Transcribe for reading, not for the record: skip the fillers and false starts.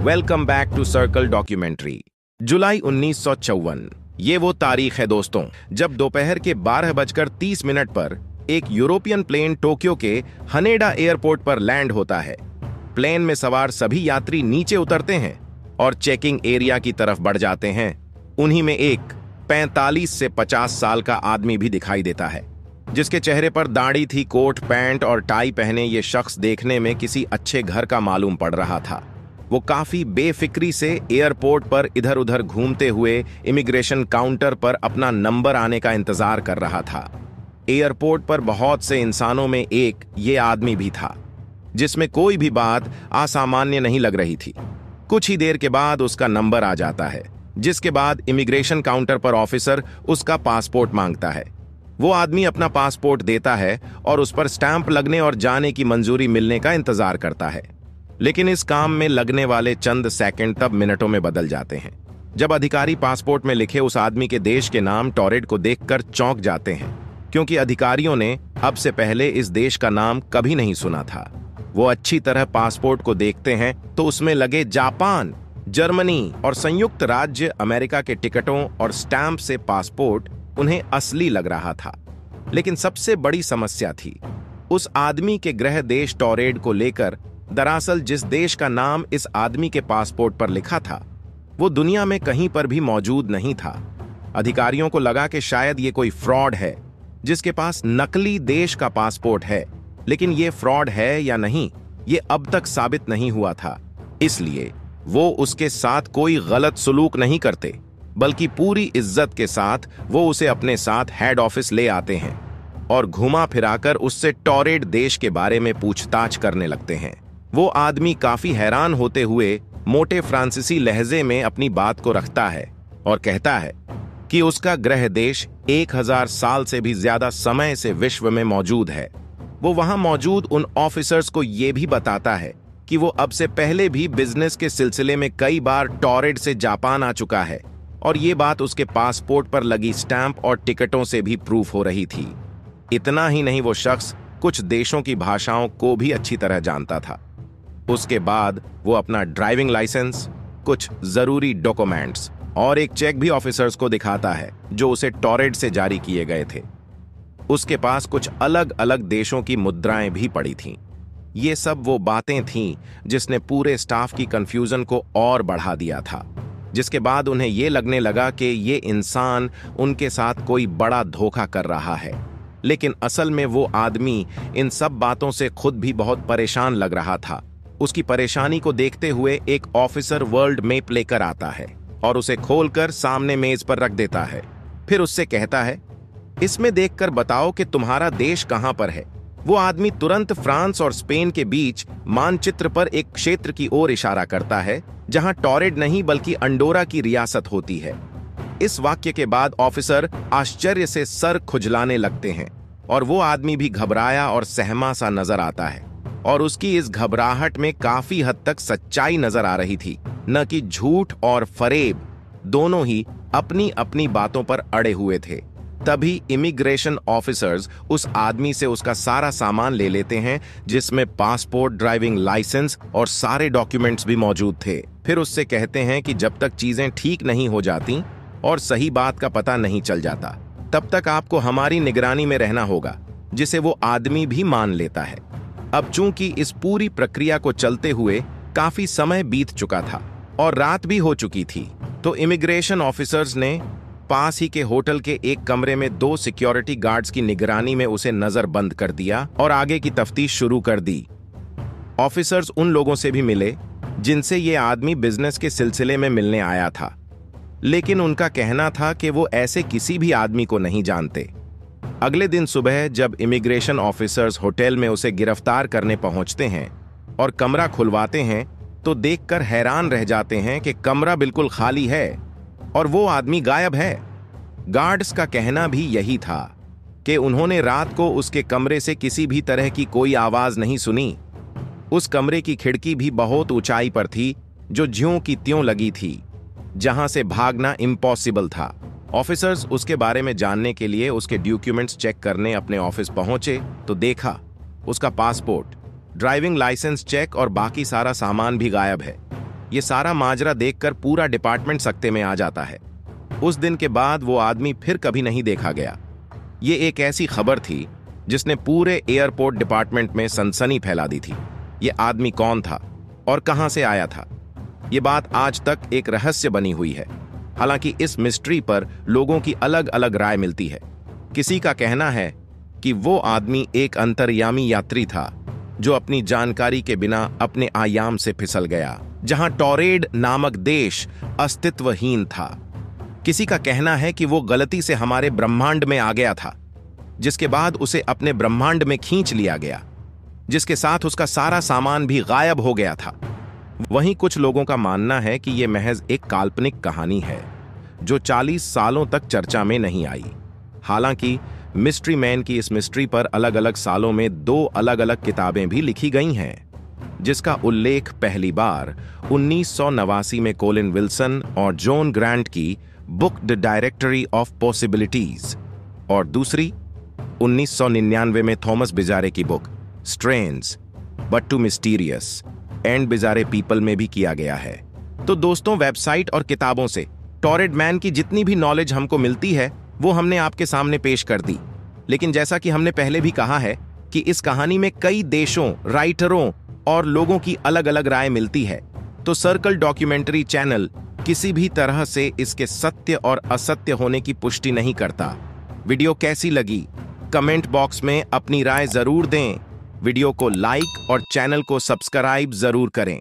Welcome back to Circle Documentary. July 1954। ये वो तारीख है दोस्तों, जब दोपहर के 12:30 पर एक यूरोपियन प्लेन टोक्यो के हनेडा एयरपोर्ट पर लैंड होता है। प्लेन में सवार सभी यात्री नीचे उतरते हैं और चेकिंग एरिया की तरफ बढ़ जाते हैं। उन्हीं में एक 45 से 50 साल का आदमी भी दिखाई देता है, जिसके चेहरे पर दाढ़ी थी। कोट पैंट और टाई पहने ये शख्स देखने में किसी अच्छे घर का मालूम पड़ रहा था। वो काफी बेफिक्री से एयरपोर्ट पर इधर उधर घूमते हुए इमिग्रेशन काउंटर पर अपना नंबर आने का इंतजार कर रहा था। एयरपोर्ट पर बहुत से इंसानों में एक ये आदमी भी था, जिसमें कोई भी बात असामान्य नहीं लग रही थी। कुछ ही देर के बाद उसका नंबर आ जाता है, जिसके बाद इमिग्रेशन काउंटर पर ऑफिसर उसका पासपोर्ट मांगता है। वो आदमी अपना पासपोर्ट देता है और उस पर स्टैंप लगने और जाने की मंजूरी मिलने का इंतजार करता है। लेकिन इस काम में लगने वाले चंद सेकंड तब मिनटों में बदल जाते हैं, जब अधिकारी पासपोर्ट में लिखे उस आदमी के देश के नाम टॉरेड को देखकर चौंक जाते हैं, क्योंकि अधिकारियों ने अब से पहले इस देश का नाम कभी नहीं सुना था। वो अच्छी तरह पासपोर्ट को देखते हैं तो उसमें लगे जापान, जर्मनी और संयुक्त राज्य अमेरिका के टिकटों और स्टैंप से पासपोर्ट उन्हें असली लग रहा था। लेकिन सबसे बड़ी समस्या थी उस आदमी के गृह देश टॉरेड को लेकर। दरअसल जिस देश का नाम इस आदमी के पासपोर्ट पर लिखा था, वो दुनिया में कहीं पर भी मौजूद नहीं था। अधिकारियों को लगा कि शायद ये कोई फ्रॉड है, जिसके पास नकली देश का पासपोर्ट है। लेकिन ये फ्रॉड है या नहीं, ये अब तक साबित नहीं हुआ था। इसलिए वो उसके साथ कोई गलत सलूक नहीं करते, बल्कि पूरी इज्जत के साथ वो उसे अपने साथ हेड ऑफिस ले आते हैं और घुमा फिराकर उससे टॉरेड देश के बारे में पूछताछ करने लगते हैं। वो आदमी काफी हैरान होते हुए मोटे फ्रांसीसी लहजे में अपनी बात को रखता है और कहता है कि उसका गृह देश 1000 साल से भी ज्यादा समय से विश्व में मौजूद है। वो वहां मौजूद उन ऑफिसर्स को ये भी बताता है कि वो अब से पहले भी बिजनेस के सिलसिले में कई बार टॉरेड से जापान आ चुका है, और ये बात उसके पासपोर्ट पर लगी स्टैंप और टिकटों से भी प्रूफ हो रही थी। इतना ही नहीं, वो शख्स कुछ देशों की भाषाओं को भी अच्छी तरह जानता था। उसके बाद वो अपना ड्राइविंग लाइसेंस, कुछ जरूरी डॉक्यूमेंट्स और एक चेक भी ऑफिसर्स को दिखाता है, जो उसे टॉरेड से जारी किए गए थे। उसके पास कुछ अलग अलग देशों की मुद्राएं भी पड़ी थीं। ये सब वो बातें थीं जिसने पूरे स्टाफ की कंफ्यूजन को और बढ़ा दिया था, जिसके बाद उन्हें ये लगने लगा कि ये इंसान उनके साथ कोई बड़ा धोखा कर रहा है। लेकिन असल में वो आदमी इन सब बातों से खुद भी बहुत परेशान लग रहा था। उसकी परेशानी को देखते हुए एक ऑफिसर वर्ल्ड मैप लेकर आता है और उसे खोलकर सामने मेज पर रख देता है। फिर उससे कहता है, इसमें देखकर बताओ कि तुम्हारा देश कहां पर है। वो आदमी तुरंत फ्रांस और स्पेन के बीच मानचित्र पर एक क्षेत्र की ओर इशारा करता है, जहां टॉरेड नहीं बल्कि अंडोरा की रियासत होती है। इस वाक्य के बाद ऑफिसर आश्चर्य से सर खुजलाने लगते हैं और वो आदमी भी घबराया और सहमा सा नजर आता है, और उसकी इस घबराहट में काफी हद तक सच्चाई नजर आ रही थी, न कि झूठ और फरेब दोनों ही अपनी अपनी बातों पर अड़े हुए थे। तभी इमिग्रेशन ऑफिसर्स उस आदमी से उसका सारा सामान ले लेते हैं, जिसमें पासपोर्ट, ड्राइविंग लाइसेंस और सारे डॉक्यूमेंट्स भी मौजूद थे। फिर उससे कहते हैं कि जब तक चीजें ठीक नहीं हो जाती और सही बात का पता नहीं चल जाता, तब तक आपको हमारी निगरानी में रहना होगा, जिसे वो आदमी भी मान लेता है। अब चूंकि इस पूरी प्रक्रिया को चलते हुए काफी समय बीत चुका था और रात भी हो चुकी थी, तो इमिग्रेशन ऑफिसर्स ने पास ही के होटल के एक कमरे में 2 सिक्योरिटी गार्ड्स की निगरानी में उसे नजरबंद कर दिया और आगे की तफ्तीश शुरू कर दी। ऑफिसर्स उन लोगों से भी मिले जिनसे ये आदमी बिजनेस के सिलसिले में मिलने आया था, लेकिन उनका कहना था कि वो ऐसे किसी भी आदमी को नहीं जानते। अगले दिन सुबह जब इमिग्रेशन ऑफिसर्स होटल में उसे गिरफ्तार करने पहुंचते हैं और कमरा खुलवाते हैं, तो देखकर हैरान रह जाते हैं कि कमरा बिल्कुल खाली है और वो आदमी गायब है। गार्ड्स का कहना भी यही था कि उन्होंने रात को उसके कमरे से किसी भी तरह की कोई आवाज नहीं सुनी। उस कमरे की खिड़की भी बहुत ऊंचाई पर थी, जो ज्यों की त्यों लगी थी, जहां से भागना इम्पॉसिबल था। ऑफिसर्स उसके बारे में जानने के लिए उसके डॉक्यूमेंट्स चेक करने अपने ऑफिस पहुंचे तो देखा उसका पासपोर्ट, ड्राइविंग लाइसेंस चेक और बाकी सारा सामान भी गायब है। ये सारा माजरा देखकर पूरा डिपार्टमेंट सकते में आ जाता है। उस दिन के बाद वो आदमी फिर कभी नहीं देखा गया। ये एक ऐसी खबर थी जिसने पूरे एयरपोर्ट डिपार्टमेंट में सनसनी फैला दी थी। ये आदमी कौन था और कहां से आया था, ये बात आज तक एक रहस्य बनी हुई है। हालांकि इस मिस्ट्री पर लोगों की अलग अलग राय मिलती है। किसी का कहना है कि वो आदमी एक अंतर्यामी यात्री था जो अपनी जानकारी के बिना अपने आयाम से फिसल गया, जहां टॉरेड नामक देश अस्तित्वहीन था। किसी का कहना है कि वो गलती से हमारे ब्रह्मांड में आ गया था, जिसके बाद उसे अपने ब्रह्मांड में खींच लिया गया, जिसके साथ उसका सारा सामान भी गायब हो गया था। वहीं कुछ लोगों का मानना है कि यह महज एक काल्पनिक कहानी है जो 40 सालों तक चर्चा में नहीं आई। हालांकि मिस्ट्री मैन की इस मिस्ट्री पर अलग अलग सालों में 2 अलग अलग किताबें भी लिखी गई हैं, जिसका उल्लेख पहली बार 1989 में कोलिन विल्सन और जॉन ग्रांट की book the directory of possibilities और दूसरी 1999 में थॉमस बिजारे की book strange but true mysterious and bizarre people में भी किया गया है। तो दोस्तों, वेबसाइट और किताबों से टॉरेड मैन की जितनी भी नॉलेज हमको मिलती है वो हमने आपके सामने पेश कर दी। लेकिन जैसा कि हमने पहले भी कहा है कि इस कहानी में कई देशों, राइटरों और लोगों की अलग अलग राय मिलती है, तो सर्कल डॉक्यूमेंट्री चैनल किसी भी तरह से इसके सत्य और असत्य होने की पुष्टि नहीं करता। वीडियो कैसी लगी कमेंट बॉक्स में अपनी राय जरूर दें। वीडियो को लाइक और चैनल को सब्सक्राइब जरूर करें।